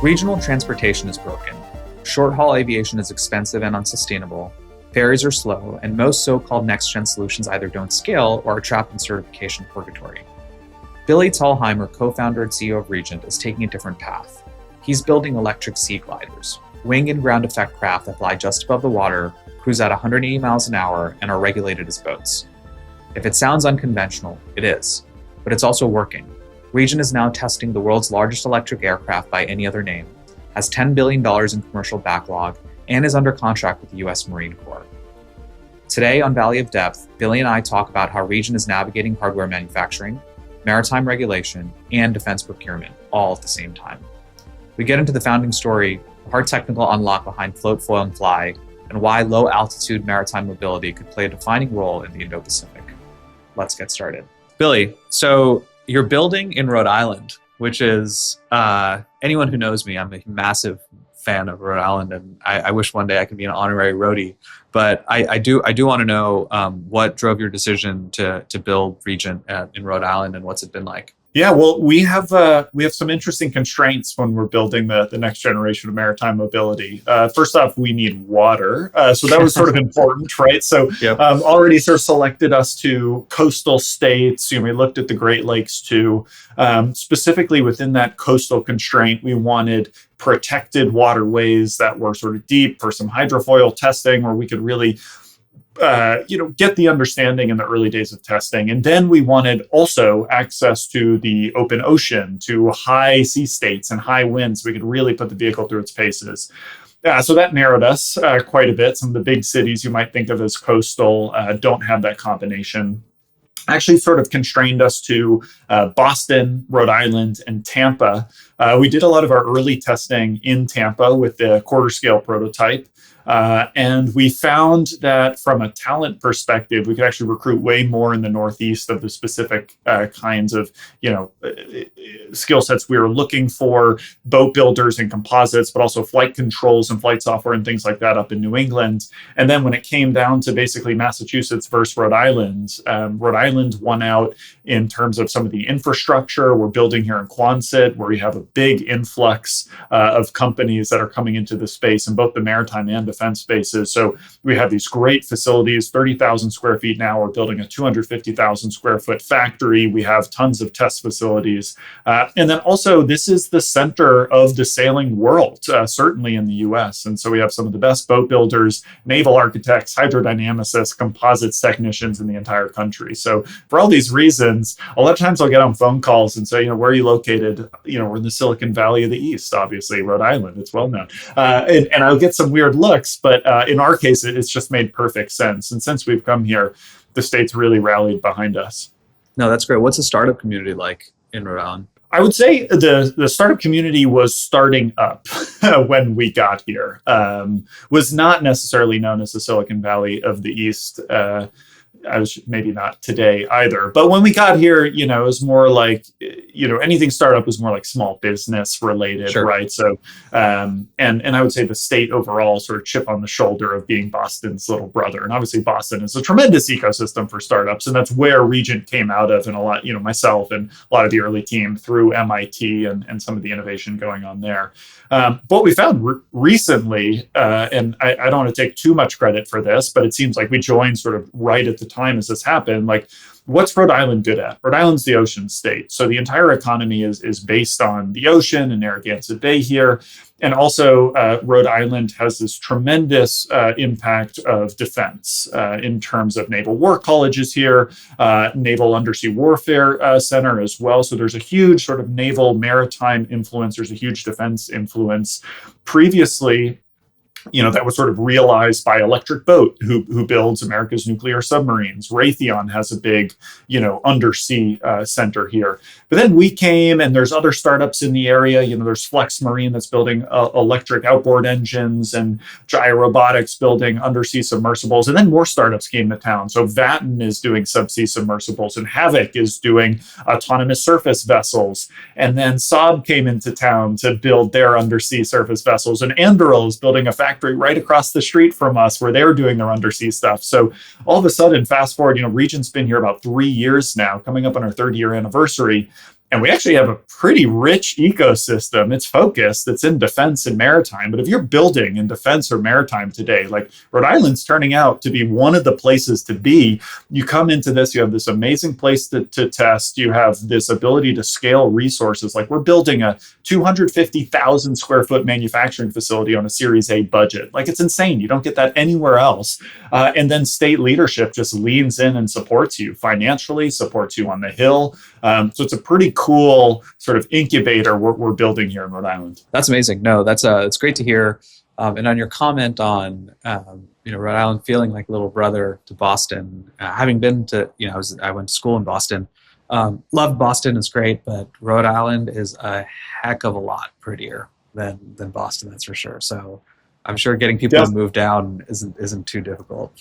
Regional transportation is broken. Short-haul aviation is expensive and unsustainable. Ferries are slow, and most so-called next-gen solutions either don't scale or are trapped in certification purgatory. Billy Thalheimer, co-founder and CEO of Regent, is taking a different path. He's building electric seagliders, wing and ground effect craft that fly just above the water, cruise at 180 miles an hour, and are regulated as boats. If it sounds unconventional, it is, but it's also working. Regent is now testing the world's largest electric aircraft by any other name, has $10 billion in commercial backlog, and is under contract with the US Marine Corps. Today on Valley of Depth, Billy and I talk about how Regent is navigating hardware manufacturing, maritime regulation, and defense procurement, all at the same time. We get into the founding story, the hard technical unlock behind float, foil, and fly, and why low-altitude maritime mobility could play a defining role in the Indo-Pacific. Let's get started. Billy, so you're building in Rhode Island, which is, anyone who knows me, I'm a massive fan of Rhode Island, and I wish one day I could be an honorary roadie. But I do want to know what drove your decision to build Regent in Rhode Island, and what's it been like? Yeah, well, we have some interesting constraints when we're building the next generation of maritime mobility. First off, we need water, so that was sort of important, right? So Yep. Already sort of selected us to coastal states. We looked at the Great Lakes too. Specifically within that coastal constraint, we wanted protected waterways that were sort of deep for some hydrofoil testing, where we could really get the understanding in the early days of testing. And then we wanted also access to the open ocean, to high sea states and high winds. We could really put the vehicle through its paces. So that narrowed us quite a bit. Some of the big cities you might think of as coastal don't have that combination. Actually sort of constrained us to Boston, Rhode Island, and Tampa. We did a lot of our early testing in Tampa with the quarter scale prototype. And we found that from a talent perspective, we could actually recruit way more in the Northeast of the specific kinds of, skill sets we were looking for, boat builders and composites, but also flight controls and flight software and things like that up in New England. And then when it came down to basically Massachusetts versus Rhode Island won out in terms of some of the infrastructure. We're building here in Quonset, where we have a big influx of companies that are coming into the space in both the maritime and defense spaces. So we have these great facilities, 30,000 square feet now. We're building a 250,000 square foot factory. We have tons of test facilities. And then also, this is the center of the sailing world, certainly in the US. And so we have some of the best boat builders, naval architects, hydrodynamicists, composites technicians in the entire country. So for all these reasons, a lot of times I'll get on phone calls and say, where are you located? We're in the Silicon Valley of the East, obviously, Rhode Island. It's well known. And I'll get some weird looks, but in our case, it's just made perfect sense. And since we've come here, the state's really rallied behind us. No, that's great. What's the startup community like in Rhode Island? I would say the startup community was starting up when we got here. Was not necessarily known as the Silicon Valley of the East. I was maybe not today either. But when we got here, it was more like, anything startup was more like small business related, Sure. Right? So, and I would say the state overall sort of chip on the shoulder of being Boston's little brother. And obviously Boston is a tremendous ecosystem for startups. And that's where Regent came out of, and a lot, myself and a lot of the early team through MIT and some of the innovation going on there. What we found recently, and I don't want to take too much credit for this, but it seems like we joined sort of right at the time as this happened. Like, what's Rhode Island good at? Rhode Island's the ocean state. So the entire economy is based on the ocean and Narragansett Bay here. And also Rhode Island has this tremendous impact of defense in terms of naval war colleges here, naval undersea warfare center as well. So there's a huge sort of naval maritime influence. There's a huge defense influence. Previously, that was sort of realized by Electric Boat, who builds America's nuclear submarines. Raytheon has a big, undersea center here. But then we came, and there's other startups in the area. There's Flex Marine that's building electric outboard engines, and Gyro Robotics building undersea submersibles. And then more startups came to town. So Vatten is doing subsea submersibles, and Havoc is doing autonomous surface vessels. And then Saab came into town to build their undersea surface vessels. And Anduril is building a factory right across the street from us where they're doing their undersea stuff. So all of a sudden, fast forward, Regent's been here about 3 years now, coming up on our 3rd year anniversary. And we actually have a pretty rich ecosystem. It's focused, it's in defense and maritime. But if you're building in defense or maritime today, like Rhode Island's turning out to be one of the places to be. You come into this, you have this amazing place to test. You have this ability to scale resources. Like we're building a 250,000 square foot manufacturing facility on a Series A budget. Like it's insane. You don't get that anywhere else. And then state leadership just leans in and supports you financially, supports you on the Hill. So it's a pretty cool sort of incubator we're building here in Rhode Island. That's amazing. No, it's great to hear. And on your comment on Rhode Island feeling like little brother to Boston, having been to I went to school in Boston. Loved Boston, is great, but Rhode Island is a heck of a lot prettier than Boston, that's for sure. So I'm sure getting people to move down isn't too difficult.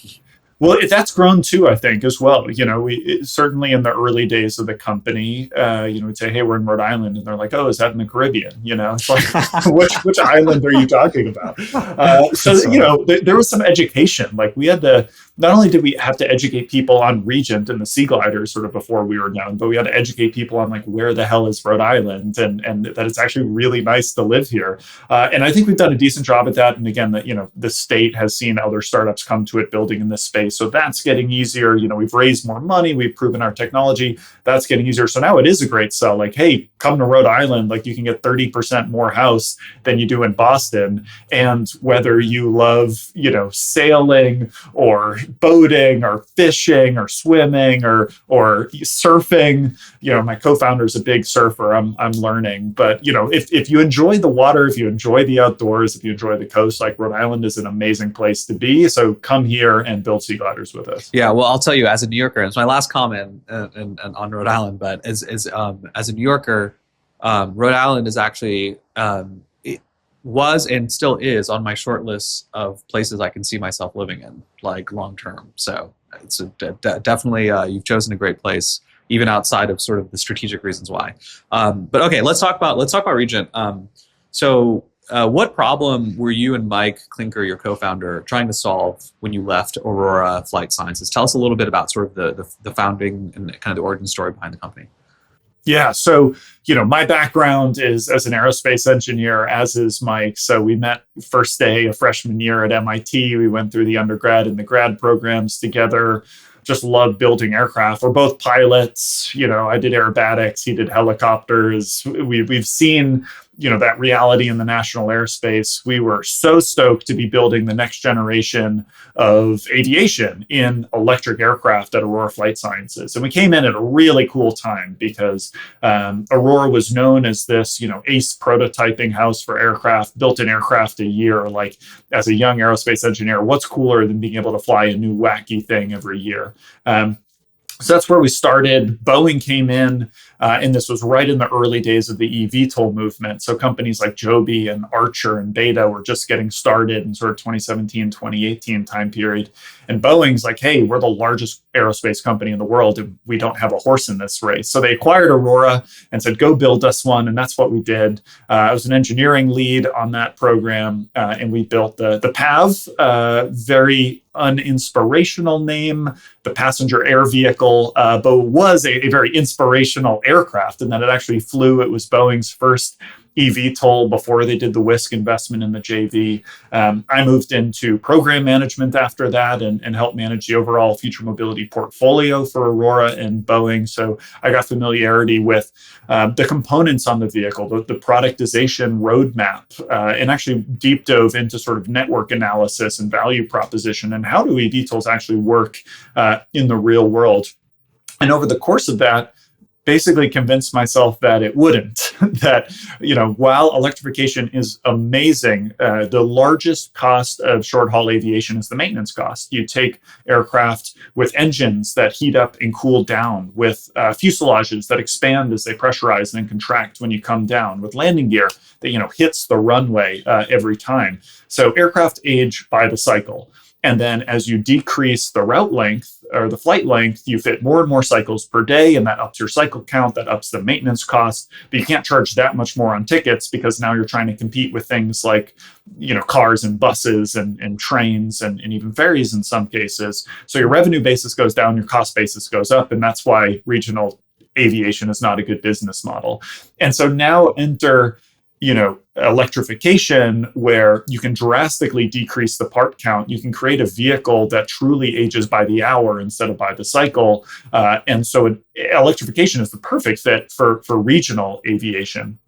Well, that's grown too, I think, as well. We certainly in the early days of the company, we'd say, "Hey, we're in Rhode Island," and they're like, "Oh, is that in the Caribbean?" It's like, which island are you talking about? There was some education. Like we had to. Not only did we have to educate people on Regent and the seagliders sort of before we were known, but we had to educate people on like where the hell is Rhode Island and that it's actually really nice to live here. And I think we've done a decent job at that. And again, the state has seen other startups come to it building in this space. So that's getting easier. We've raised more money. We've proven our technology. That's getting easier. So now it is a great sell. Like, hey, come to Rhode Island. Like you can get 30% more house than you do in Boston. And whether you love, sailing or boating or fishing or swimming or surfing, my co-founder is a big surfer. I'm learning, but if you enjoy the water, if you enjoy the outdoors, if you enjoy the coast, like Rhode Island is an amazing place to be. So come here and build seagliders with us. Yeah, well, I'll tell you, as a New Yorker, it's my last comment on Rhode Island, but as a New Yorker, Rhode Island is actually was and still is on my short list of places I can see myself living in, like long term. So it's definitely you've chosen a great place, even outside of sort of the strategic reasons why. But okay, let's talk about Regent. So what problem were you and Mike Klinker, your co-founder, trying to solve when you left Aurora Flight Sciences? Tell us a little bit about sort of the founding and kind of the origin story behind the company. Yeah. So, my background is as an aerospace engineer, as is Mike. So we met first day of freshman year at MIT. We went through the undergrad and the grad programs together. Just loved building aircraft. We're both pilots. I did aerobatics. He did helicopters. We've seen, that reality in the national airspace. We were so stoked to be building the next generation of aviation in electric aircraft at Aurora Flight Sciences. And we came in at a really cool time because Aurora was known as this, ace prototyping house for aircraft, built an aircraft a year. Like as a young aerospace engineer, what's cooler than being able to fly a new wacky thing every year? So that's where we started. Boeing came in, and this was right in the early days of the eVTOL movement. So companies like Joby and Archer and Beta were just getting started in sort of 2017, 2018 time period. And Boeing's like, hey, we're the largest aerospace company in the world, and we don't have a horse in this race. So they acquired Aurora and said, go build us one. And that's what we did. I was an engineering lead on that program, and we built the PAV, very uninspirational name, the passenger air vehicle, but was a very inspirational aircraft in that it actually flew. It was Boeing's first eVTOL before they did the Whisk investment in the JV. I moved into program management after that and helped manage the overall future mobility portfolio for Aurora and Boeing. So I got familiarity with the components on the vehicle, the productization roadmap, and actually deep dove into sort of network analysis and value proposition and how do eVTOLs actually work in the real world. And over the course of that, basically convinced myself that it wouldn't, that, while electrification is amazing, the largest cost of short haul aviation is the maintenance cost. You take aircraft with engines that heat up and cool down, with fuselages that expand as they pressurize and contract when you come down, with landing gear that, hits the runway every time. So aircraft age by the cycle. And then as you decrease the route length or the flight length, you fit more and more cycles per day, and that ups your cycle count, that ups the maintenance cost. But you can't charge that much more on tickets because now you're trying to compete with things like, cars and buses and trains and even ferries in some cases. So your revenue basis goes down, your cost basis goes up, and that's why regional aviation is not a good business model. And so now enter, electrification, where you can drastically decrease the part count. You can create a vehicle that truly ages by the hour instead of by the cycle. And so electrification is the perfect fit for regional aviation.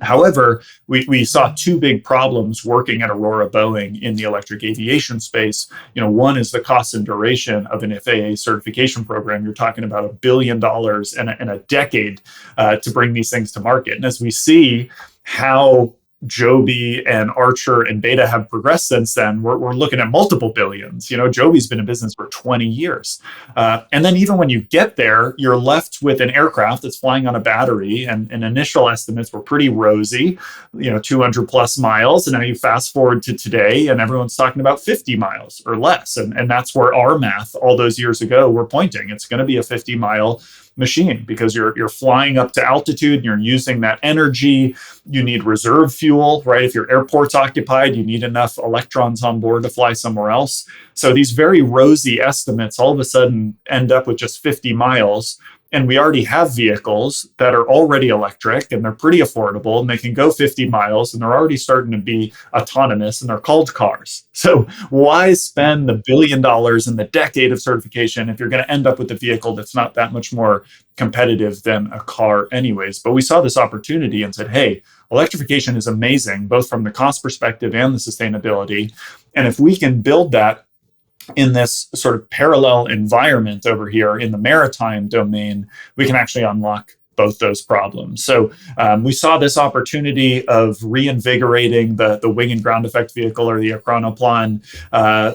However, we saw two big problems working at Aurora Boeing in the electric aviation space. One is the cost and duration of an FAA certification program. You're talking about $1 billion and a decade to bring these things to market. And as we see how Joby and Archer and Beta have progressed since then, we're looking at multiple billions. Joby's been in business for 20 years. And then even when you get there, you're left with an aircraft that's flying on a battery, and initial estimates were pretty rosy, 200 plus miles. And now you fast forward to today and everyone's talking about 50 miles or less. And that's where our math all those years ago were pointing. It's going to be a 50-mile machine because you're flying up to altitude and you're using that energy. You need reserve fuel, right? If your airport's occupied, you need enough electrons on board to fly somewhere else. So these very rosy estimates all of a sudden end up with just 50 miles. And we already have vehicles that are already electric and they're pretty affordable and they can go 50 miles and they're already starting to be autonomous and they're called cars. So why spend the $1 billion and the decade of certification if you're going to end up with a vehicle that's not that much more competitive than a car anyways? But we saw this opportunity and said, hey, electrification is amazing, both from the cost perspective and the sustainability. And if we can build that in this sort of parallel environment over here in the maritime domain, we can actually unlock both those problems. So we saw this opportunity of reinvigorating the wing and ground effect vehicle, or the ekranoplan,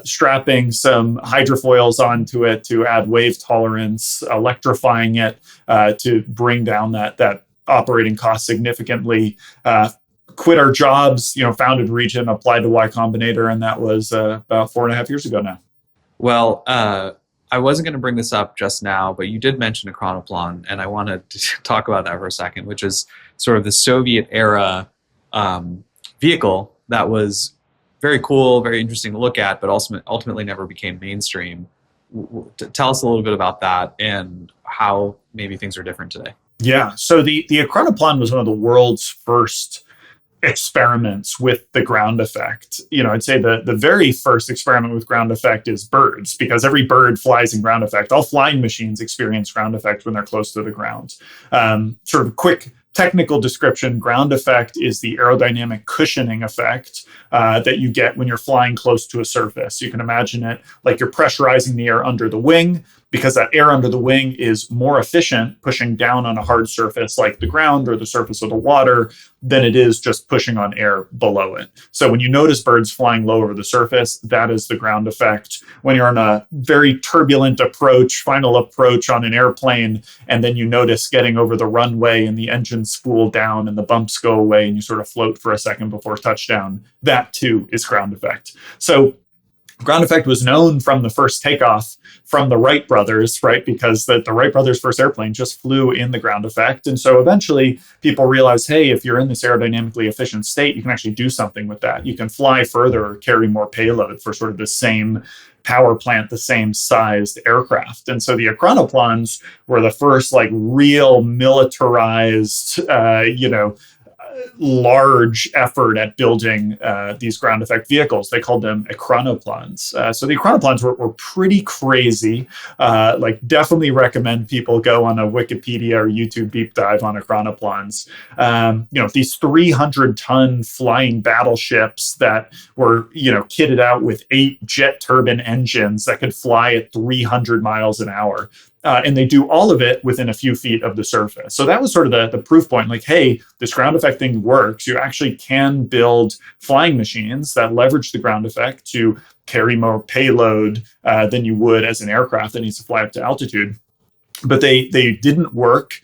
strapping some hydrofoils onto it to add wave tolerance, electrifying it to bring down that operating cost significantly. Quit our jobs, founded Regent, applied to Y Combinator, and that was about 4.5 years ago now. Well, I wasn't going to bring this up just now, but you did mention ekranoplan, and I wanted to talk about that for a second, which is sort of the Soviet era vehicle that was very cool, very interesting to look at, but also ultimately never became mainstream. Tell us a little bit about that and how maybe things are different today. Yeah, so the ekranoplan was one of the world's first experiments with the ground effect. I'd say the very first experiment with ground effect is birds, because every bird flies in ground effect. All flying machines experience ground effect when they're close to the ground. Sort of quick technical description: ground effect is the aerodynamic cushioning effect that you get when you're flying close to a surface. You can imagine it like you're pressurizing the air under the wing, because that air under the wing is more efficient pushing down on a hard surface like the ground or the surface of the water than it is just pushing on air below it. So when you notice birds flying low over the surface, that is the ground effect. When you're on a very turbulent final approach on an airplane, and then you notice getting over the runway and the engines spool down and the bumps go away and you sort of float for a second before touchdown, that too is ground effect. So ground effect was known from the first takeoff from the Wright brothers, right? Because the Wright brothers' first airplane just flew in the ground effect. And so eventually people realized, hey, if you're in this aerodynamically efficient state, you can actually do something with that. You can fly further or carry more payload for sort of the same power plant, the same sized aircraft. And so the ekranoplans were the first real militarized, large effort at building these ground effect vehicles. They called them ekranoplans. So the ekranoplans were pretty crazy. Definitely recommend people go on a Wikipedia or YouTube deep dive on ekranoplans. These 300-ton flying battleships that were, kitted out with 8 jet turbine engines that could fly at 300 miles an hour. And they do all of it within a few feet of the surface. So that was sort of the proof point, hey, this ground effect thing works. You actually can build flying machines that leverage the ground effect to carry more payload than you would as an aircraft that needs to fly up to altitude. But they didn't work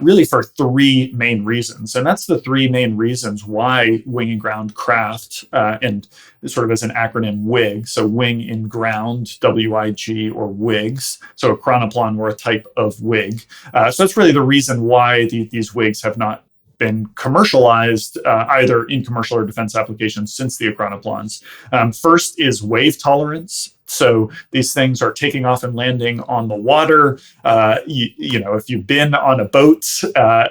really for 3 main reasons. And that's the 3 main reasons why wing and ground craft, and sort of as an acronym, WIG, so wing in ground, WIG, or WIGs. So ekranoplan were a type of WIG. So that's really the reason why these WIGs have not been commercialized either in commercial or defense applications since the ekranoplans. First is wave tolerance. So these things are taking off and landing on the water. You know, if you've been on a boat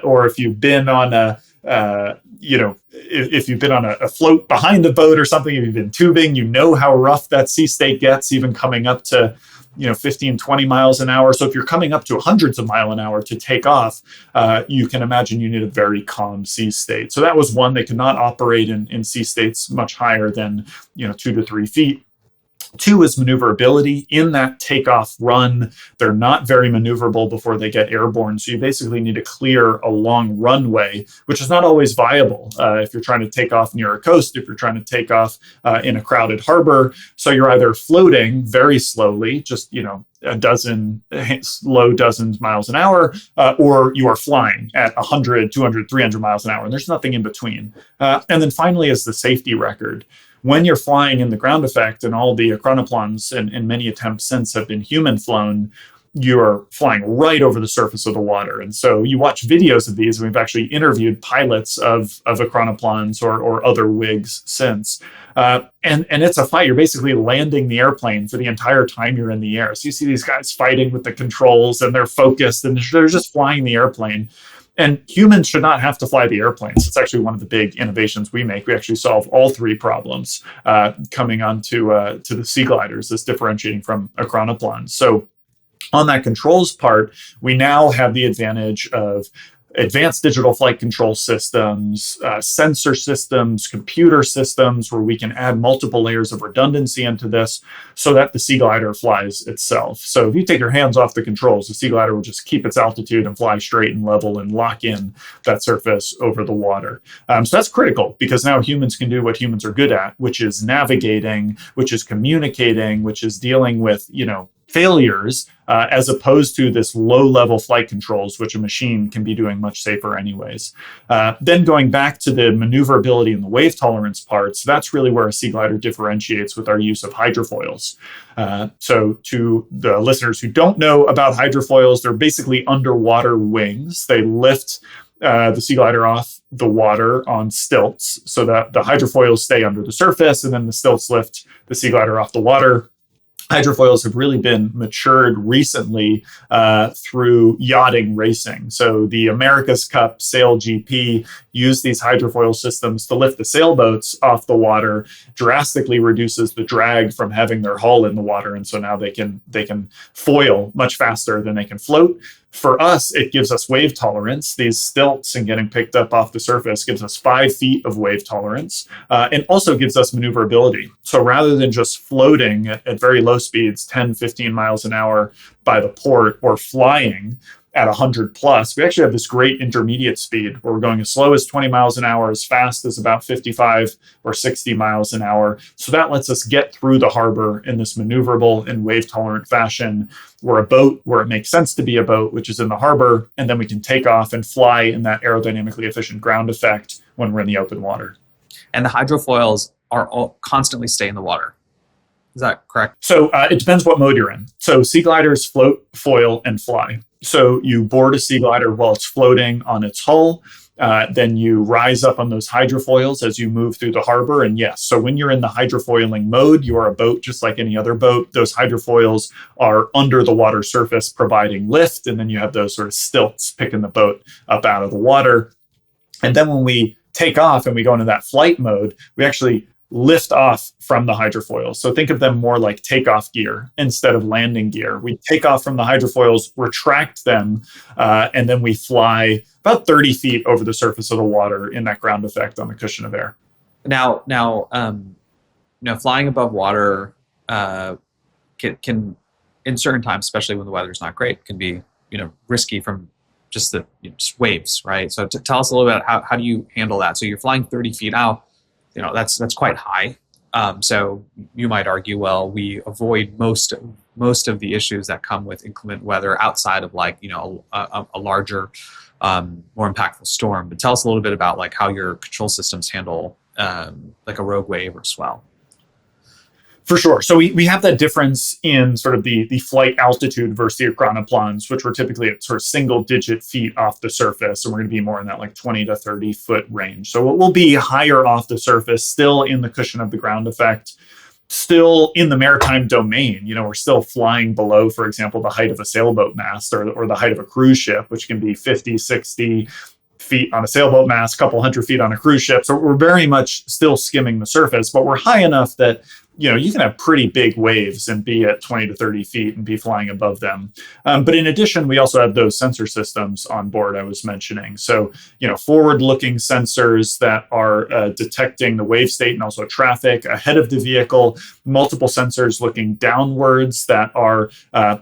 or if you've been on if you've been on a float behind a boat or something, if you've been tubing, you know how rough that sea state gets, even coming up to 15, 20 miles an hour. So if you're coming up to hundreds of miles an hour to take off, you can imagine you need a very calm sea state. So that was one. They could not operate in sea states much higher than 2 to 3 feet. Two is maneuverability. In that takeoff run, they're not very maneuverable before they get airborne. So you basically need to clear a long runway, which is not always viable if you're trying to take off near a coast, if you're trying to take off in a crowded harbor. So you're either floating very slowly, just a dozen slow dozens miles an hour, or you are flying at 100, 200, 300 miles an hour, and there's nothing in between. And then finally is the safety record. When you're flying in the ground effect, and all the ekranoplans and many attempts since have been human flown, you're flying right over the surface of the water. And so you watch videos of these, and we've actually interviewed pilots of ekranoplans or other WIGs since. And it's a fight. You're basically landing the airplane for the entire time you're in the air. So you see these guys fighting with the controls, and they're focused, and they're just flying the airplane. And humans should not have to fly the airplanes. It's actually one of the big innovations we make. We actually solve all three problems coming onto to the seagliders, this differentiating from ekranoplans. So on that controls part, we now have the advantage of advanced digital flight control systems, sensor systems, computer systems, where we can add multiple layers of redundancy into this so that the seaglider flies itself. So if you take your hands off the controls, the seaglider will just keep its altitude and fly straight and level and lock in that surface over the water. So that's critical, because now humans can do what humans are good at, which is navigating, which is communicating, which is dealing with, failures, as opposed to this low-level flight controls, which a machine can be doing much safer anyways. Then going back to the maneuverability and the wave tolerance parts, that's really where a seaglider differentiates with our use of hydrofoils. So to the listeners who don't know about hydrofoils, they're basically underwater wings. They lift the seaglider off the water on stilts so that the hydrofoils stay under the surface, and then the stilts lift the seaglider off the water. Hydrofoils have really been matured recently through yachting racing. So the America's Cup Sail GP used these hydrofoil systems to lift the sailboats off the water, drastically reduces the drag from having their hull in the water. And so now they can foil much faster than they can float. For us, it gives us wave tolerance. These stilts and getting picked up off the surface gives us 5 feet of wave tolerance, and also gives us maneuverability. So rather than just floating at very low speeds, 10, 15 miles an hour by the port, or flying at 100 plus, we actually have this great intermediate speed where we're going as slow as 20 miles an hour, as fast as about 55 or 60 miles an hour. So that lets us get through the harbor in this maneuverable and wave tolerant fashion. We're a boat where it makes sense to be a boat, which is in the harbor, and then we can take off and fly in that aerodynamically efficient ground effect when we're in the open water. And the hydrofoils are all constantly stay in the water. Is that correct? So it depends what mode you're in. So seagliders float, foil, and fly. So you board a seaglider while it's floating on its hull. Then you rise up on those hydrofoils as you move through the harbor. And yes, so when you're in the hydrofoiling mode, you are a boat just like any other boat. Those hydrofoils are under the water surface providing lift. And then you have those sort of stilts picking the boat up out of the water. And then when we take off and we go into that flight mode, we actually lift off from the hydrofoils. So think of them more like takeoff gear instead of landing gear. We take off from the hydrofoils, retract them, and then we fly about 30 feet over the surface of the water in that ground effect on the cushion of air. Now, flying above water can, in certain times, especially when the weather's not great, can be, risky from just the just waves, right? So tell us a little bit how do you handle that? So you're flying 30 feet out. That's quite high. So you might argue, well, we avoid most of the issues that come with inclement weather outside of a larger, more impactful storm. But tell us a little bit about how your control systems handle a rogue wave or swell. For sure. So we have that difference in sort of the flight altitude versus the ekranoplans, which were typically at sort of single digit feet off the surface. And we're going to be more in that like 20 to 30 foot range. So it will be higher off the surface, still in the cushion of the ground effect, still in the maritime domain. We're still flying below, for example, the height of a sailboat mast or the height of a cruise ship, which can be 50, 60 feet on a sailboat mast, a couple hundred feet on a cruise ship. So we're very much still skimming the surface, but we're high enough that you can have pretty big waves and be at 20 to 30 feet and be flying above them. But in addition, we also have those sensor systems on board I was mentioning. So, forward-looking sensors that are detecting the wave state and also traffic ahead of the vehicle, multiple sensors looking downwards that are,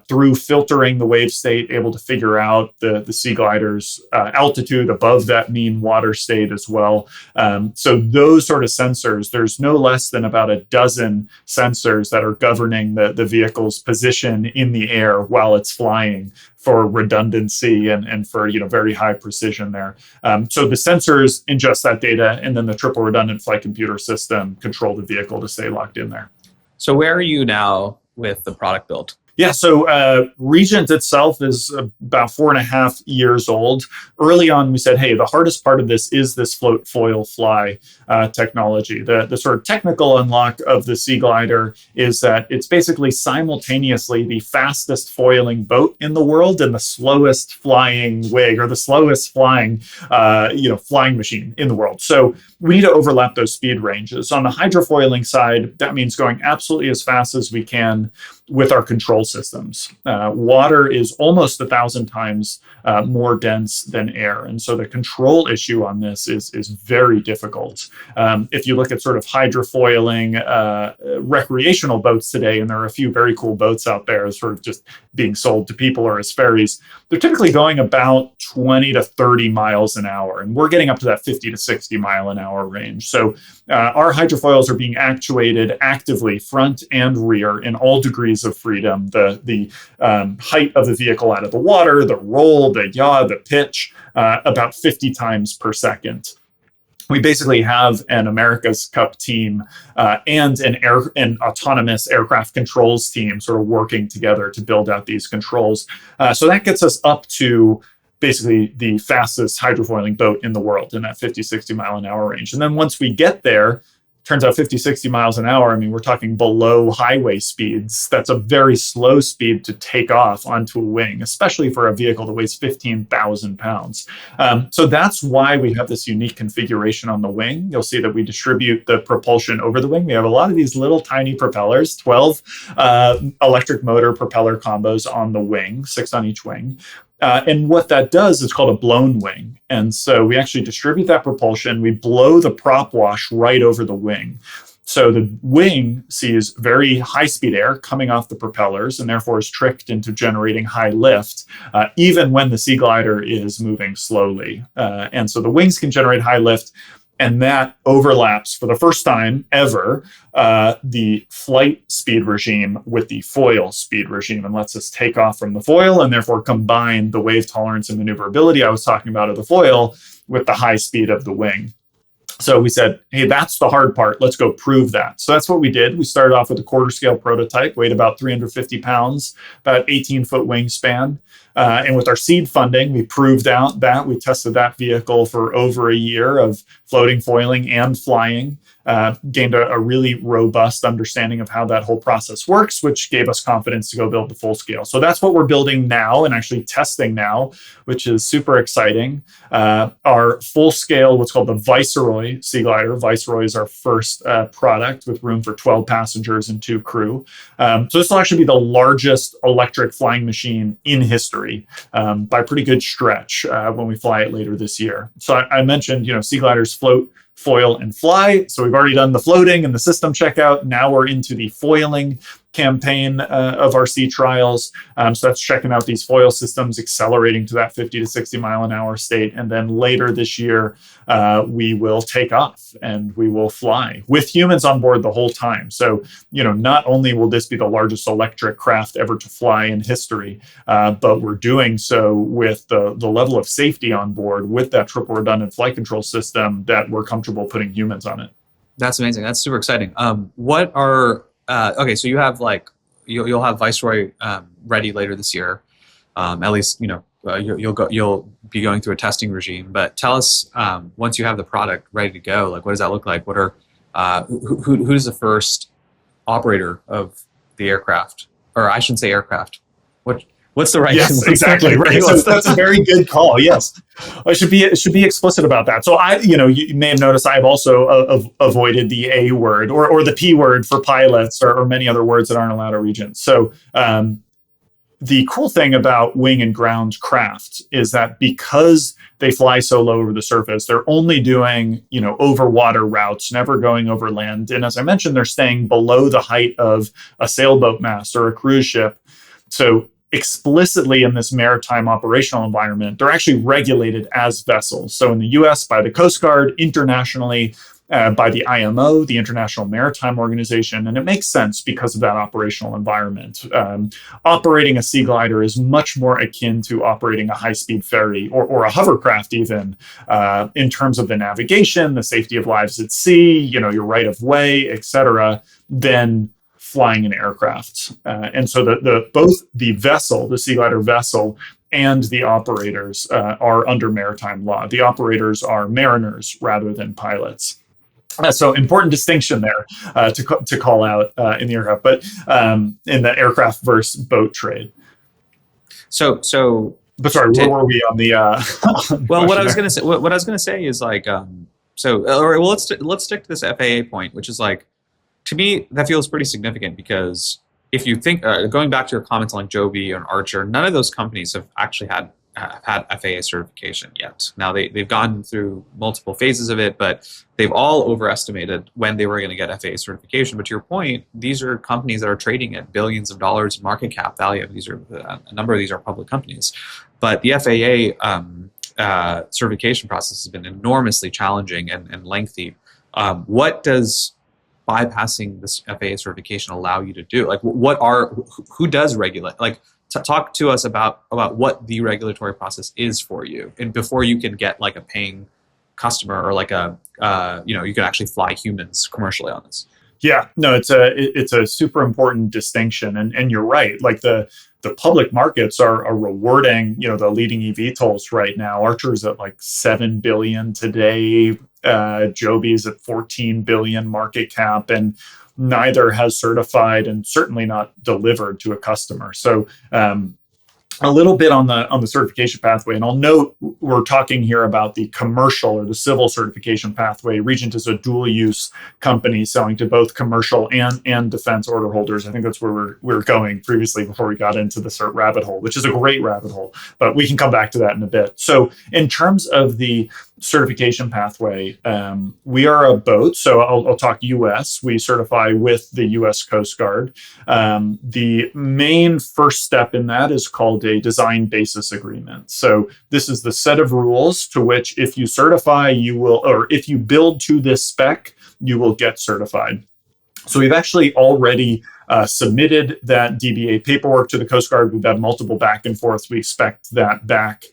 through filtering the wave state, able to figure out the seagliders' altitude above that mean water state as well. So those sort of sensors, there's no less than about a dozen sensors that are governing the vehicle's position in the air while it's flying for redundancy and for very high precision there. So the sensors ingest that data, and then the triple redundant flight computer system control the vehicle to stay locked in there. So where are you now with the product built? Yeah, so Regent itself is about 4.5 years old. Early on, we said, hey, the hardest part of this is this float, foil, fly technology. The sort of technical unlock of the Seaglider is that it's basically simultaneously the fastest foiling boat in the world and the slowest flying wig, or the slowest flying machine in the world. So we need to overlap those speed ranges. On the hydrofoiling side, that means going absolutely as fast as we can with our control systems. Water is almost 1,000 times more dense than air. And so the control issue on this is very difficult. If you look at sort of hydrofoiling recreational boats today, and there are a few very cool boats out there sort of just being sold to people or as ferries, they're typically going about 20 to 30 miles an hour. And we're getting up to that 50 to 60 mile an hour range. So our hydrofoils are being actuated actively front and rear in all degrees of freedom. The height of the vehicle out of the water, the roll, the yaw, the pitch, about 50 times per second. We basically have an America's Cup team and an autonomous aircraft controls team sort of working together to build out these controls. So that gets us up to basically the fastest hydrofoiling boat in the world in that 50, 60 mile an hour range. And then once we get there, turns out 50, 60 miles an hour, I mean, we're talking below highway speeds. That's a very slow speed to take off onto a wing, especially for a vehicle that weighs 15,000 pounds. So that's why we have this unique configuration on the wing. You'll see that we distribute the propulsion over the wing. We have a lot of these little tiny propellers, 12 electric motor propeller combos on the wing, 6 on each wing. And what that does is called a blown wing. And so we actually distribute that propulsion. We blow the prop wash right over the wing. So the wing sees very high-speed air coming off the propellers and therefore is tricked into generating high lift, even when the Seaglider is moving slowly. And so the wings can generate high lift, and that overlaps for the first time ever the flight speed regime with the foil speed regime, and lets us take off from the foil and therefore combine the wave tolerance and maneuverability I was talking about of the foil with the high speed of the wing. So we said, hey, that's the hard part. Let's go prove that. So that's what we did. We started off with a quarter scale prototype, weighed about 350 pounds, about 18-foot wingspan. And with our seed funding, we proved out that. We tested that vehicle for over a year of floating, foiling, and flying. Gained a really robust understanding of how that whole process works, which gave us confidence to go build the full scale. So that's what we're building now and actually testing now, which is super exciting. Our full scale, what's called the Viceroy Seaglider. Viceroy is our first product with room for 12 passengers and 2 crew. So this will actually be the largest electric flying machine in history by a pretty good stretch when we fly it later this year. So I mentioned, Seagliders float, foil, and fly. So we've already done the floating and the system checkout. Now we're into the foiling campaign of our sea trials. So that's checking out these foil systems, accelerating to that 50 to 60 mile an hour state. And then later this year, we will take off and we will fly with humans on board the whole time. So, not only will this be the largest electric craft ever to fly in history, but we're doing so with the level of safety on board with that triple redundant flight control system that we're comfortable putting humans on it. That's amazing. That's super exciting. What are okay, so you have like you'll have Viceroy ready later this year. At least you'll be going through a testing regime. But tell us once you have the product ready to go, like what does that look like? What are who's the first operator of the aircraft, or I shouldn't say aircraft. What's the right? Yes, exactly right. So that's a very good call. Yes, I should be explicit about that. So you may have noticed I've also avoided the A word or the P word for pilots or many other words that aren't allowed at Regent. So the cool thing about wing and ground craft is that because they fly so low over the surface, they're only doing, over water routes, never going over land. And as I mentioned, they're staying below the height of a sailboat mast or a cruise ship. So explicitly in this maritime operational environment, they're actually regulated as vessels. So in the US by the Coast Guard, internationally by the IMO, the International Maritime Organization, and it makes sense because of that operational environment. Operating a sea glider is much more akin to operating a high-speed ferry or a hovercraft even, in terms of the navigation, the safety of lives at sea, your right of way, etc., than flying an aircraft. And so both the vessel, the sea glider vessel, and the operators are under maritime law. The operators are mariners rather than pilots. So important distinction there to call out in the aircraft, but in the aircraft versus boat trade. But sorry, where were we on the? Well, what I was going to say is like, let's stick to this FAA point, which is like, to me, that feels pretty significant because if you think, going back to your comments on like Joby and Archer, none of those companies have actually had FAA certification yet. Now they've gone through multiple phases of it, but they've all overestimated when they were going to get FAA certification. But to your point, these are companies that are trading at billions of dollars market cap value. These are a number of these are public companies, but the FAA certification process has been enormously challenging and lengthy. What does bypassing this FAA certification allow you to do? Like, who does regulate? Like, talk to us about what the regulatory process is for you, and before you can get like a paying customer or like you can actually fly humans commercially on this. Yeah, no, it's a super important distinction, and you're right. Like the public markets are rewarding, the leading eVTOLs right now. Archer's at like 7 billion today. Joby's at 14 billion market cap, and neither has certified and certainly not delivered to a customer. So a little bit on the certification pathway, and I'll note we're talking here about the commercial or the civil certification pathway. Regent is a dual use company selling to both commercial and defense order holders. I think that's where we're going previously before we got into the cert rabbit hole, which is a great rabbit hole, but we can come back to that in a bit. So in terms of the certification pathway, we are a boat. So I'll talk US. We certify with the US Coast Guard. The main first step in that is called a design basis agreement. So this is the set of rules to which if you certify, you will, or if you build to this spec, you will get certified. So we've actually already submitted that DBA paperwork to the Coast Guard. We've had multiple back and forths. We expect that back,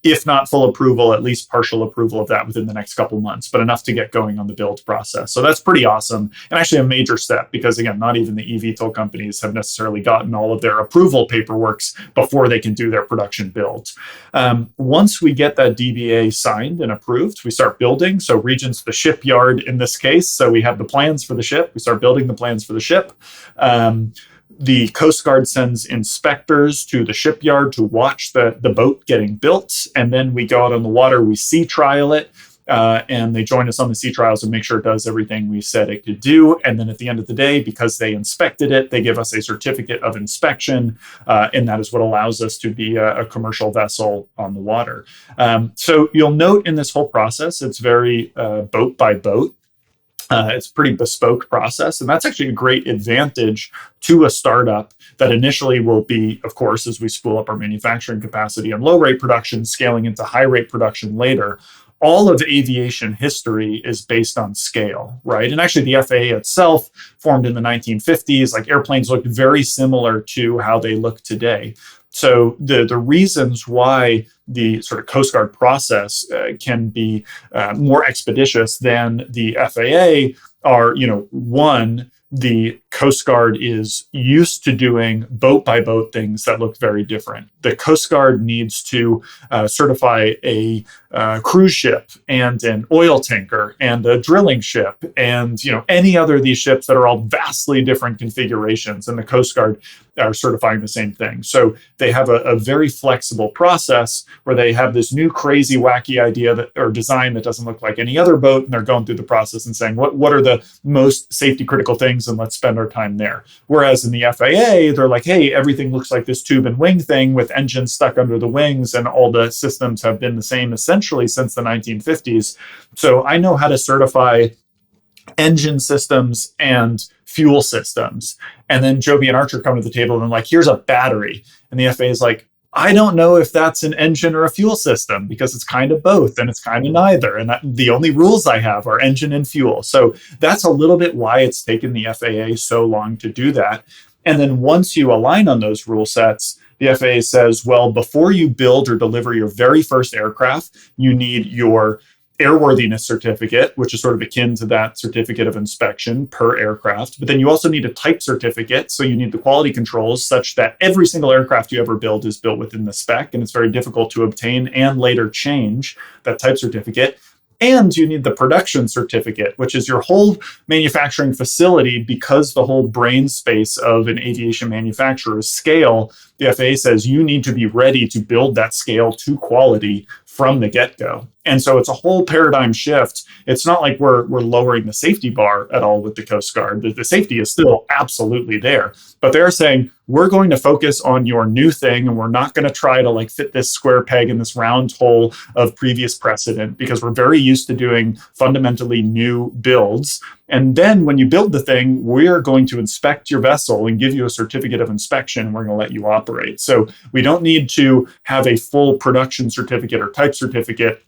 if not full approval, at least partial approval of that within the next couple months, but enough to get going on the build process. So that's pretty awesome, and actually a major step because, again, not even the eVTOL companies have necessarily gotten all of their approval paperworks before they can do their production builds. Once we get that DBA signed and approved, we start building. So Regent's the shipyard in this case. So we have the plans for the ship. We start building the plans for the ship. The Coast Guard sends inspectors to the shipyard to watch the boat getting built. And then we go out on the water, we sea trial it, and they join us on the sea trials and make sure it does everything we said it could do. And then at the end of the day, because they inspected it, they give us a certificate of inspection. And that is what allows us to be a commercial vessel on the water. So you'll note in this whole process, it's very boat by boat. It's a pretty bespoke process, and that's actually a great advantage to a startup that initially will be, of course, as we spool up our manufacturing capacity and low rate production, scaling into high rate production later. All of aviation history is based on scale, right? And actually the FAA itself formed in the 1950s, like airplanes looked very similar to how they look today. So the reasons why the sort of Coast Guard process can be more expeditious than the FAA are, one, the Coast Guard is used to doing boat by boat things that look very different. The Coast Guard needs to certify a cruise ship and an oil tanker and a drilling ship and any other of these ships that are all vastly different configurations, and the Coast Guard are certifying the same thing. So they have a very flexible process where they have this new crazy wacky idea or design that doesn't look like any other boat, and they're going through the process and saying what are the most safety critical things, and let's spend our time there. Whereas in the FAA, they're like, hey, everything looks like this tube and wing thing with engines stuck under the wings, and all the systems have been the same essentially since the 1950s. So I know how to certify engine systems and fuel systems. And then Joby and Archer come to the table and like, here's a battery. And the FAA is like, I don't know if that's an engine or a fuel system because it's kind of both and it's kind of neither. And the only rules I have are engine and fuel. So that's a little bit why it's taken the FAA so long to do that. And then once you align on those rule sets, the FAA says, well, before you build or deliver your very first aircraft, you need your airworthiness certificate, which is sort of akin to that certificate of inspection per aircraft. But then you also need a type certificate. So you need the quality controls such that every single aircraft you ever build is built within the spec. And it's very difficult to obtain and later change that type certificate. And you need the production certificate, which is your whole manufacturing facility, because the whole brain space of an aviation manufacturer is scale. The FAA says you need to be ready to build that scale to quality from the get-go. And so it's a whole paradigm shift. It's not like we're lowering the safety bar at all with the Coast Guard. The safety is still absolutely there. But they're saying, we're going to focus on your new thing, and we're not going to try to like fit this square peg in this round hole of previous precedent, because we're very used to doing fundamentally new builds. And then when you build the thing, we're going to inspect your vessel and give you a certificate of inspection, and we're going to let you operate. So we don't need to have a full production certificate or type certificate,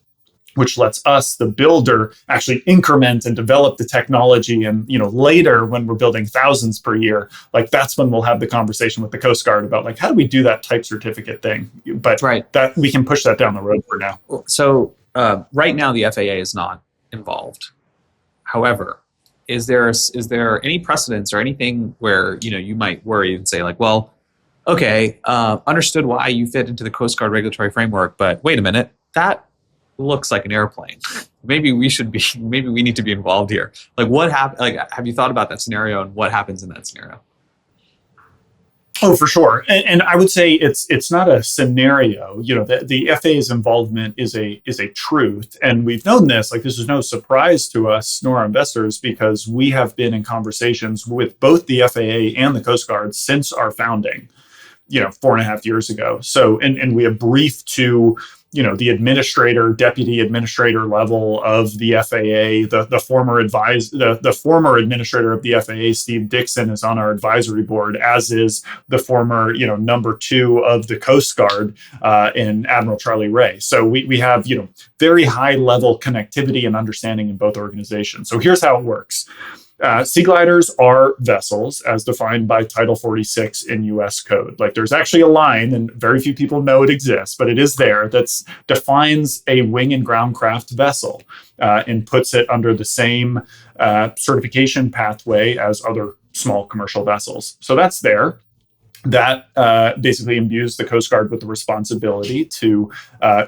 which lets us, the builder, actually increment and develop the technology. And later, when we're building thousands per year, like that's when we'll have the conversation with the Coast Guard about like, how do we do that type certificate thing? But right, that we can push that down the road for now. So right now, the FAA is not involved. However, is there any precedence or anything where you might worry and say like, well, okay, understood why you fit into the Coast Guard regulatory framework, but wait a minute, that looks like an airplane. Maybe we need to be involved here. Like what happened? Like, have you thought about that scenario and what happens in that scenario? Oh, for sure. And I would say it's not a scenario. The FAA's involvement is a truth. And we've known this, like this is no surprise to us nor our investors, because we have been in conversations with both the FAA and the Coast Guard since our founding, 4.5 years ago. So, and we have briefed to the administrator, deputy administrator level of the FAA, the former administrator of the FAA, Steve Dixon, is on our advisory board, as is the former, number 2 of the Coast Guard, in Admiral Charlie Ray. So we have, very high level connectivity and understanding in both organizations. So here's how it works. Seagliders are vessels as defined by Title 46 in U.S. code. Like there's actually a line, and very few people know it exists, but it is there, that defines a wing and ground craft vessel and puts it under the same certification pathway as other small commercial vessels. So that's there. That basically imbues the Coast Guard with the responsibility to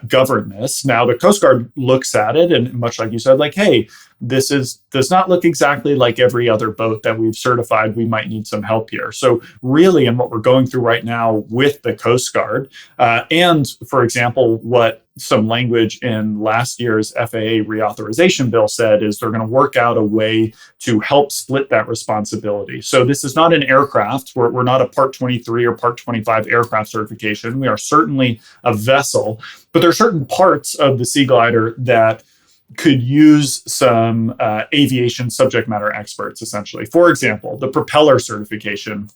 govern this. Now, the Coast Guard looks at it, and much like you said, like, hey, this does not look exactly like every other boat that we've certified. We might need some help here. So really, and what we're going through right now with the Coast Guard, and for example, what some language in last year's FAA reauthorization bill said is they're going to work out a way to help split that responsibility. So this is not an aircraft. We're not a Part 23 or Part 25 aircraft certification. We are certainly a vessel, but there are certain parts of the Seaglider that could use some aviation subject matter experts, essentially. For example, the propeller certification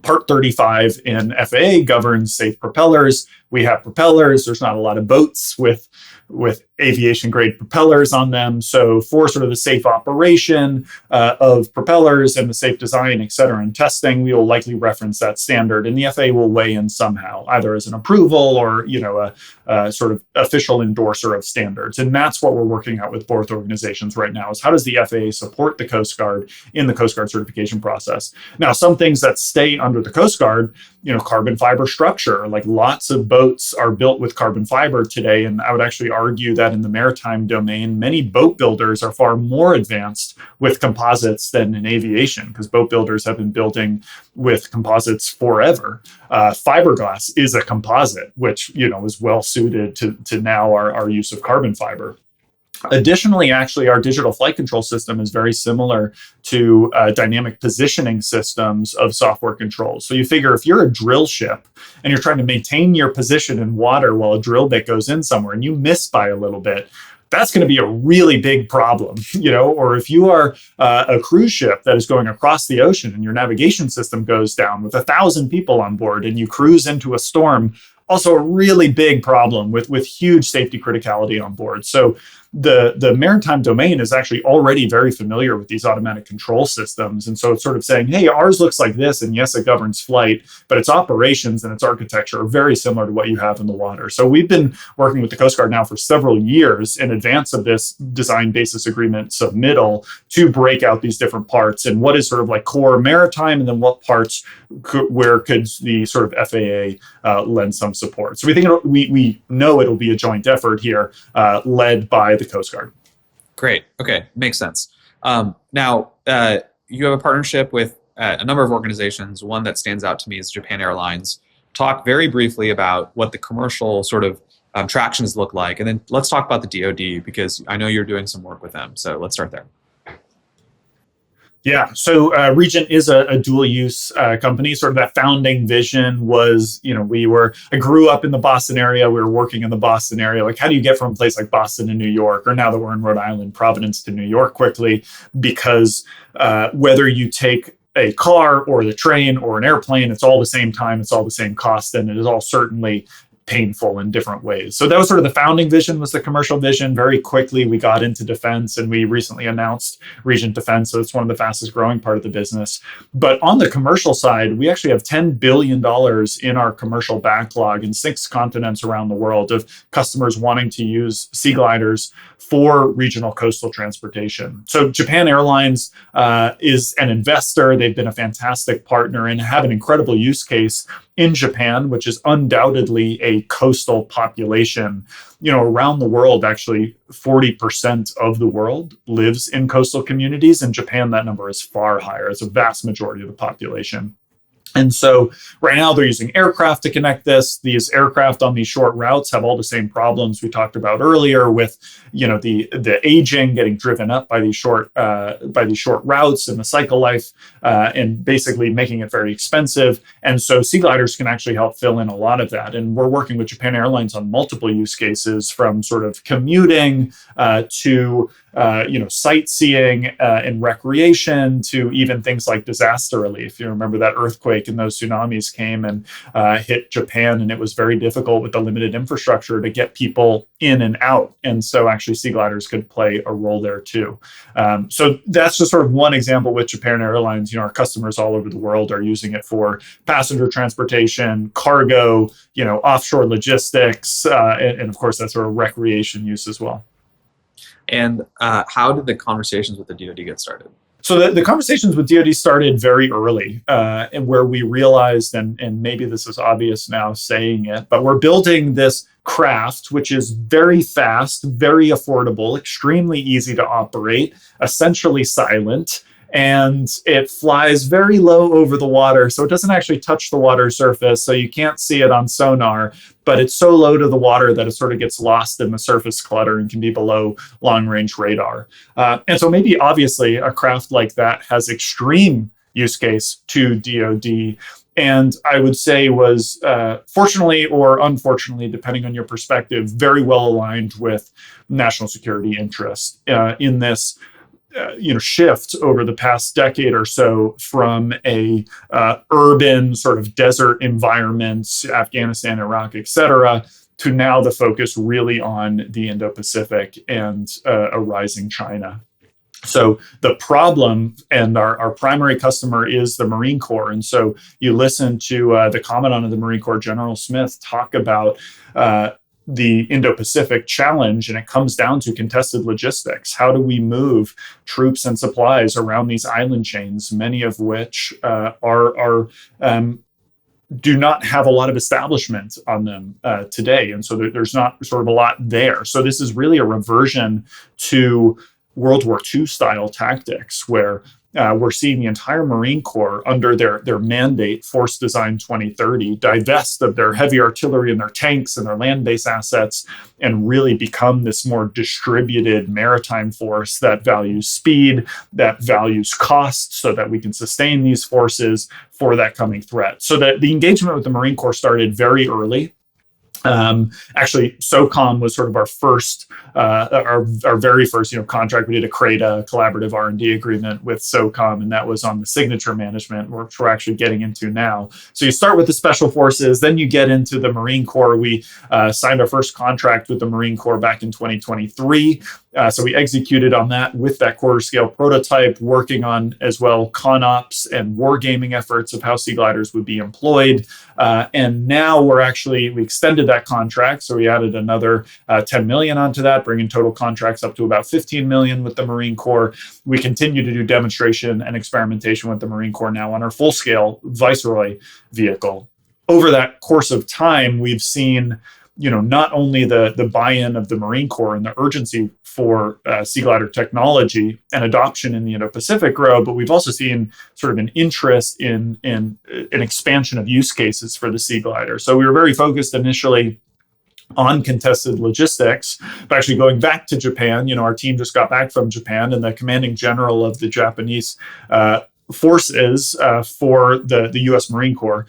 Part 35 in FAA governs safe propellers. We have propellers. There's not a lot of boats with aviation grade propellers on them. So for sort of the safe operation of propellers and the safe design, et cetera, and testing, we will likely reference that standard, and the FAA will weigh in somehow, either as an approval or a sort of official endorser of standards. And that's what we're working out with both organizations right now, is how does the FAA support the Coast Guard in the Coast Guard certification process? Now, some things that stay under the Coast Guard, carbon fiber structure, like lots of boats are built with carbon fiber today. And I would actually argue that in the maritime domain, many boat builders are far more advanced with composites than in aviation, because boat builders have been building with composites forever. Fiberglass is a composite, which, is well suited to now our use of carbon fiber. Additionally, actually, our digital flight control system is very similar to dynamic positioning systems of software controls. So you figure if you're a drill ship and you're trying to maintain your position in water while a drill bit goes in somewhere and you miss by a little bit, that's going to be a really big problem, or if you are a cruise ship that is going across the ocean and your navigation system goes down with 1,000 people on board and you cruise into a storm, also a really big problem with huge safety criticality on board. So the maritime domain is actually already very familiar with these automatic control systems. And so it's sort of saying, hey, ours looks like this. And yes, it governs flight, but its operations and its architecture are very similar to what you have in the water. So we've been working with the Coast Guard now for several years in advance of this design basis agreement submittal to break out these different parts and what is sort of like core maritime, and then what parts where could the sort of FAA lend some support. So we think we know it'll be a joint effort here led by the Coast Guard. Great. Okay. Makes sense. Now, you have a partnership with a number of organizations. One that stands out to me is Japan Airlines. Talk very briefly about what the commercial sort of tractions look like. And then let's talk about the DoD, because I know you're doing some work with them. So let's start there. Yeah, so Regent is a dual use company. Sort of that founding vision was, I grew up in the Boston area. We were working in the Boston area. Like, how do you get from a place like Boston to New York, or now that we're in Rhode Island, Providence to New York quickly? Because whether you take a car or the train or an airplane, it's all the same time, it's all the same cost, and it is all certainly painful in different ways. So that was sort of the founding vision, was the commercial vision. Very quickly, we got into defense, and we recently announced Regent Defense. So it's one of the fastest growing part of the business. But on the commercial side, we actually have $10 billion in our commercial backlog in 6 continents around the world of customers wanting to use seagliders for regional coastal transportation. So Japan Airlines is an investor. They've been a fantastic partner and have an incredible use case in Japan, which is undoubtedly a coastal population. Around the world, actually 40% of the world lives in coastal communities. In Japan, that number is far higher. It's a vast majority of the population. And so right now they're using aircraft to connect this. These aircraft on these short routes have all the same problems we talked about earlier with, the aging, getting driven up by these short routes and the cycle life, and basically making it very expensive. And so seagliders can actually help fill in a lot of that. And we're working with Japan Airlines on multiple use cases, from sort of commuting to sightseeing and recreation, to even things like disaster relief. You remember that earthquake and those tsunamis came and hit Japan, and it was very difficult with the limited infrastructure to get people in and out. And so actually seagliders could play a role there too. So that's just sort of one example with Japan Airlines. Our customers all over the world are using it for passenger transportation, cargo, offshore logistics, and of course that's sort of recreation use as well. And how did the conversations with the DoD get started? So the conversations with DoD started very early, and where we realized, and maybe this is obvious now saying it, but we're building this craft, which is very fast, very affordable, extremely easy to operate, essentially silent, and it flies very low over the water. So it doesn't actually touch the water surface, so you can't see it on sonar, but it's so low to the water that it sort of gets lost in the surface clutter and can be below long-range radar. And so maybe obviously a craft like that has extreme use case to DoD. And I would say was, fortunately or unfortunately, depending on your perspective, very well aligned with national security interest in this shift over the past decade or so from a urban sort of desert environments, Afghanistan, Iraq, et cetera, to now the focus really on the Indo-Pacific and a rising China. So the problem, and our primary customer is the Marine Corps. And so you listen to the Commandant of the Marine Corps, General Smith, talk about the Indo-Pacific challenge, and it comes down to contested logistics. How do we move troops and supplies around these island chains, many of which do not have a lot of establishment on them today, and so there's not sort of a lot there. So this is really a reversion to World War II style tactics, where we're seeing the entire Marine Corps under their mandate, Force Design 2030, divest of their heavy artillery and their tanks and their land-based assets and really become this more distributed maritime force that values speed, that values cost, so that we can sustain these forces for that coming threat. So that the engagement with the Marine Corps started very early. Actually, SOCOM was sort of our first, our very first, contract. We did a CRADA, collaborative R&D agreement with SOCOM, and that was on the signature management, which we're actually getting into now. So you start with the Special Forces, then you get into the Marine Corps. We signed our first contract with the Marine Corps back in 2023. So we executed on that with that quarter scale prototype, working on as well ConOps and wargaming efforts of how seagliders would be employed. And now we extended that contract. So we added another 10 million onto that, bringing total contracts up to about 15 million with the Marine Corps. We continue to do demonstration and experimentation with the Marine Corps now on our full scale Viceroy vehicle. Over that course of time, we've seen not only the buy-in of the Marine Corps and the urgency for seaglider technology and adoption in the Indo-Pacific grow, but we've also seen sort of an interest in an expansion of use cases for the seaglider. So we were very focused initially on contested logistics, but actually going back to Japan, our team just got back from Japan, and the commanding general of the Japanese forces for the U.S. Marine Corps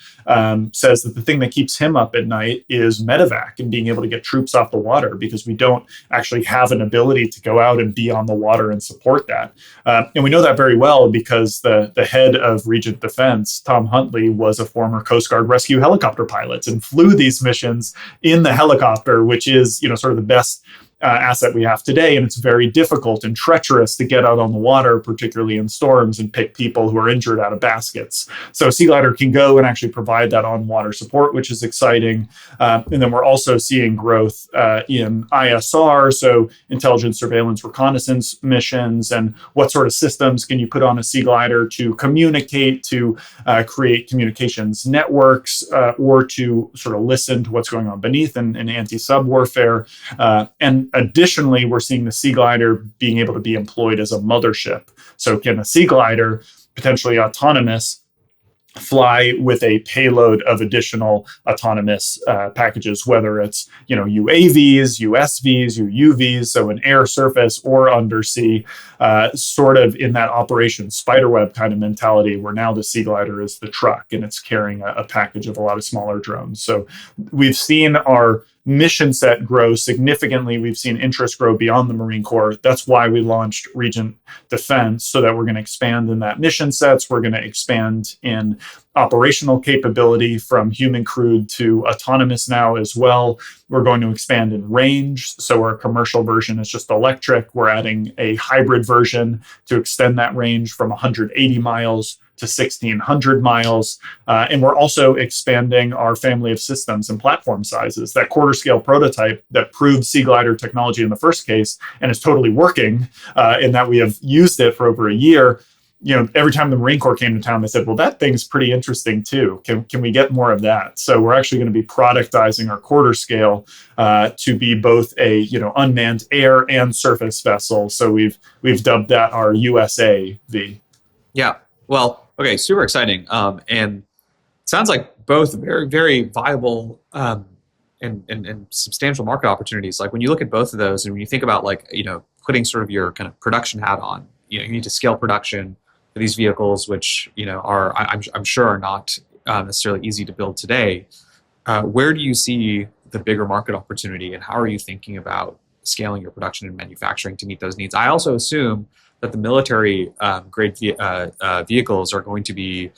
says that the thing that keeps him up at night is medevac and being able to get troops off the water, because we don't actually have an ability to go out and be on the water and support that. And we know that very well because the head of Regent Defense, Tom Huntley, was a former Coast Guard rescue helicopter pilot and flew these missions in the helicopter, which is sort of the best asset we have today. And it's very difficult and treacherous to get out on the water, particularly in storms, and pick people who are injured out of baskets. So Seaglider can go and actually provide that on-water support, which is exciting. And then we're also seeing growth in ISR, so intelligence, surveillance, reconnaissance missions, and what sort of systems can you put on a Seaglider to communicate, to create communications networks, or to sort of listen to what's going on beneath in anti-sub warfare. And additionally, we're seeing the Seaglider being able to be employed as a mothership. So can a Seaglider, potentially autonomous, fly with a payload of additional autonomous packages, whether it's UAVs, USVs, UUVs, so an air, surface, or undersea, sort of in that Operation Spiderweb kind of mentality, where now the Seaglider is the truck and it's carrying a package of a lot of smaller drones. So we've seen our mission set grow significantly. We've seen interest grow beyond the Marine Corps. That's why we launched Regent Defense, so that we're going to expand in that mission sets. We're going to expand in operational capability from human crewed to autonomous now as well. We're going to expand in range. So our commercial version is just electric. We're adding a hybrid version to extend that range from 180 miles to 1,600 miles. And we're also expanding our family of systems and platform sizes. That quarter scale prototype that proved Seaglider technology in the first case and is totally working, in that we have used it for over a year. Every time the Marine Corps came to town, they said, well, that thing's pretty interesting too. Can we get more of that? So we're actually going to be productizing our quarter scale to be both a unmanned air and surface vessel. So we've dubbed that our USAV. Yeah. Well, okay, super exciting. And it sounds like both very, very viable and substantial market opportunities. Like when you look at both of those, and when you think about putting sort of your kind of production hat on, you need to scale production for these vehicles, which are I'm sure are not necessarily easy to build today. Where do you see the bigger market opportunity, and how are you thinking about scaling your production and manufacturing to meet those needs. I also assume that the military grade vehicles are going to be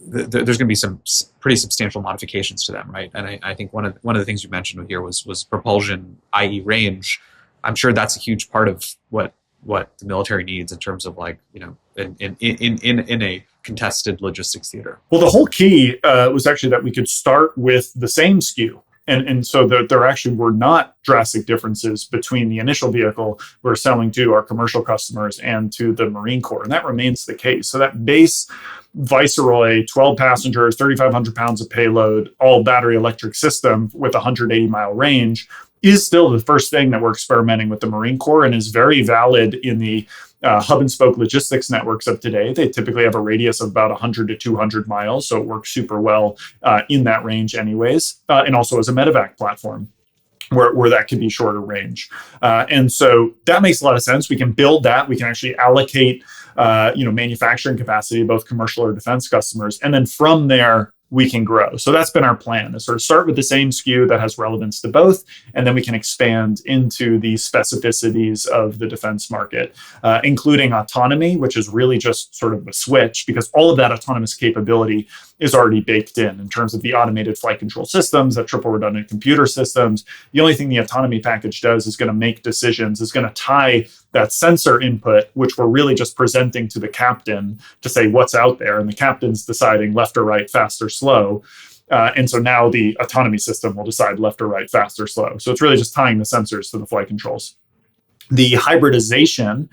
there's going to be some pretty substantial modifications to them, right? And I think one of the things you mentioned here was propulsion, i.e., range. I'm sure that's a huge part of what the military needs in terms of in a contested logistics theater. Well, the whole key was actually that we could start with the same SKU. And so there actually were not drastic differences between the initial vehicle we're selling to our commercial customers and to the Marine Corps. And that remains the case. So that base Viceroy, 12 passengers, 3,500 pounds of payload, all battery electric system with 180-mile range is still the first thing that we're experimenting with the Marine Corps and is very valid in the hub and spoke logistics networks of today. They typically have a radius of about 100 to 200 miles, so it works super well in that range anyways, and also as a medevac platform where that can be shorter range. And so that makes a lot of sense. We can build that. We can actually allocate manufacturing capacity to both commercial or defense customers. And then from there, we can grow. So that's been our plan, is sort of start with the same SKU that has relevance to both, and then we can expand into the specificities of the defense market, including autonomy, which is really just sort of a switch, because all of that autonomous capability is already baked in terms of the automated flight control systems, the triple redundant computer systems. The only thing the autonomy package does is going to make decisions, is going to tie that sensor input, which we're really just presenting to the captain to say what's out there, and the captain's deciding left or right, fast or slow. And so now the autonomy system will decide left or right, fast or slow. So it's really just tying the sensors to the flight controls. The hybridization,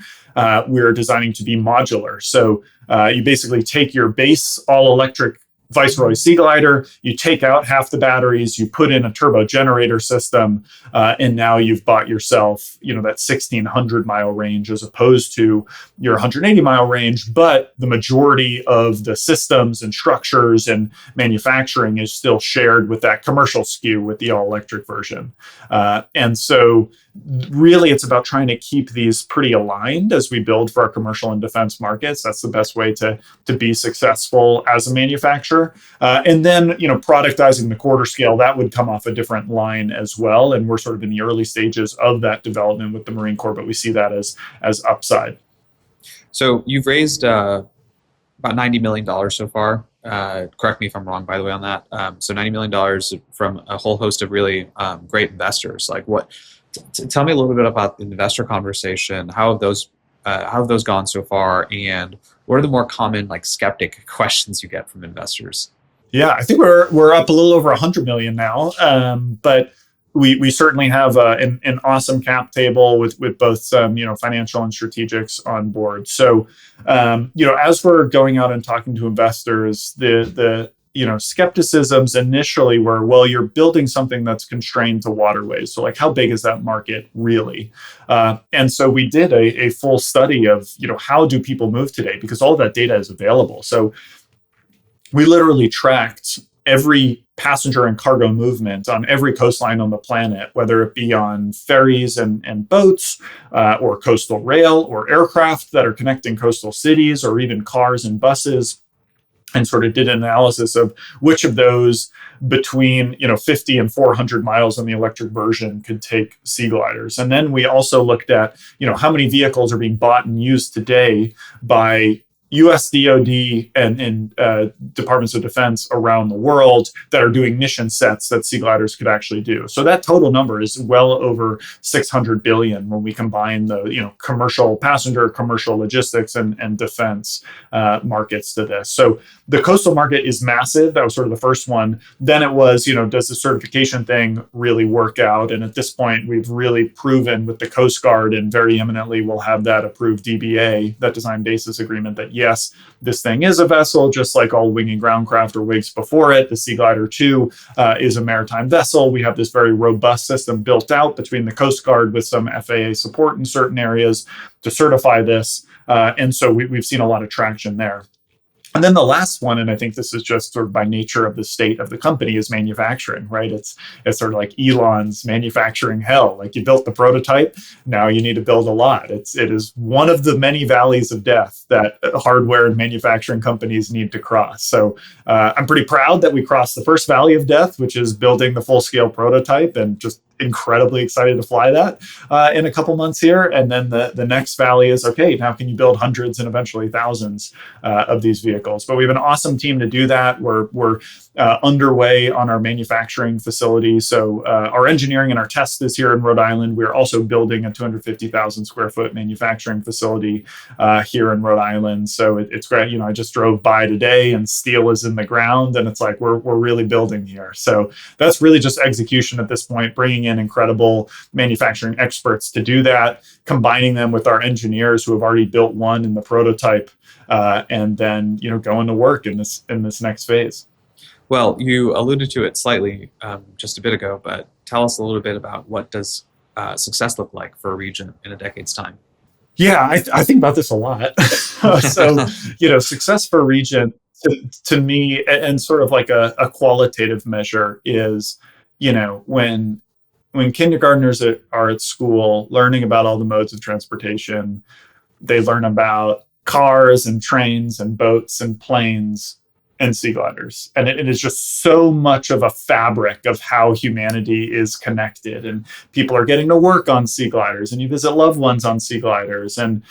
we're designing to be modular. So you basically take your base all-electric Viceroy Seaglider, you take out half the batteries, you put in a turbo generator system, and now you've bought yourself, that 1,600-mile range as opposed to your 180-mile range. But the majority of the systems and structures and manufacturing is still shared with that commercial SKU with the all-electric version. And so really, it's about trying to keep these pretty aligned as we build for our commercial and defense markets. That's the best way to be successful as a manufacturer. And then, productizing the quarter scale, that would come off a different line as well. And we're sort of in the early stages of that development with the Marine Corps, but we see that as upside. So you've raised about $90 million so far. Correct me if I'm wrong, by the way, on that. So $90 million from a whole host of really great investors. Tell me a little bit about the investor conversation. How have those gone so far, and what are the more common skeptic questions you get from investors? Yeah, I think we're up a little over 100 million now, but we certainly have an awesome cap table with both financial and strategics on board. So as we're going out and talking to investors, the skepticisms initially were, well, you're building something that's constrained to waterways. So how big is that market really? And so we did a full study of, how do people move today? Because all of that data is available. So we literally tracked every passenger and cargo movement on every coastline on the planet, whether it be on ferries and boats, or coastal rail or aircraft that are connecting coastal cities, or even cars and buses, and sort of did an analysis of which of those between 50 and 400 miles on the electric version could take seagliders. And then we also looked at how many vehicles are being bought and used today by US DoD and departments of defense around the world that are doing mission sets that seagliders could actually do. So that total number is well over 600 billion when we combine the commercial passenger, commercial logistics, and defense markets to this. So the coastal market is massive. That was sort of the first one. Then it was, does the certification thing really work out? And at this point, we've really proven with the Coast Guard, and very imminently we'll have that approved DBA, that design basis agreement, that yes, this thing is a vessel, just like all wing and ground craft or WIGs before it. The Seaglider 2 is a maritime vessel. We have this very robust system built out between the Coast Guard with some FAA support in certain areas to certify this. And so we've seen a lot of traction there. And then the last one, and I think this is just sort of by nature of the state of the company, is manufacturing, right? It's sort of like Elon's manufacturing hell. You built the prototype, now you need to build a lot. It is one of the many valleys of death that hardware and manufacturing companies need to cross. So I'm pretty proud that we crossed the first valley of death, which is building the full-scale prototype, and just incredibly excited to fly that in a couple months here. And then the next valley is, okay, now can you build hundreds and eventually thousands of these vehicles? But we have an awesome team to do that. We're underway on our manufacturing facility. So our engineering and our test is here in Rhode Island. We're also building a 250,000 square foot manufacturing facility here in Rhode Island. So it's great. I just drove by today and steel is in the ground, and it's like we're really building here. So that's really just execution at this point, bringing in incredible manufacturing experts to do that, combining them with our engineers who have already built one in the prototype, and then going to work in this next phase. Well, you alluded to it slightly just a bit ago, but tell us a little bit about what does success look like for Regent in a decade's time? Yeah, I think about this a lot. So, success for Regent to me, and sort of like a qualitative measure is, when kindergartners are at school learning about all the modes of transportation, they learn about cars and trains and boats and planes and seagliders. And it is just so much of a fabric of how humanity is connected. And people are getting to work on seagliders, and you visit loved ones on seagliders. And,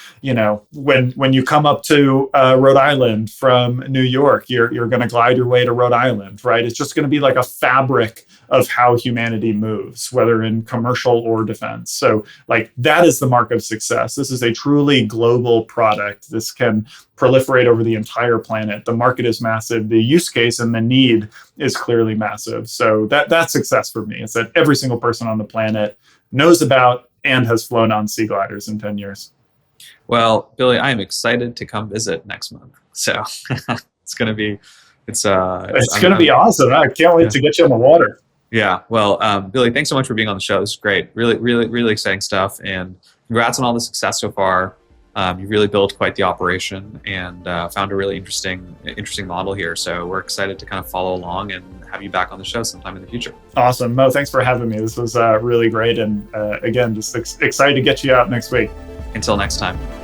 when you come up to Rhode Island from New York, you're going to glide your way to Rhode Island, right? It's just going to be like a fabric of how humanity moves, whether in commercial or defense. So like that is the mark of success. This is a truly global product. This can proliferate over the entire planet. The market is massive. The use case and the need is clearly massive. So that's success for me. It's that every single person on the planet knows about and has flown on seagliders in 10 years. Well, Billy, I am excited to come visit next month. So it's going to be, it's going to be awesome. I can't wait to get you on the water. Yeah. Well, Billy, thanks so much for being on the show. This is great. Really, really, really exciting stuff. And congrats on all the success so far. You really built quite the operation and found a really interesting model here. So we're excited to kind of follow along and have you back on the show sometime in the future. Awesome. Mo, thanks for having me. This was really great. And again, just excited to get you out next week. Until next time.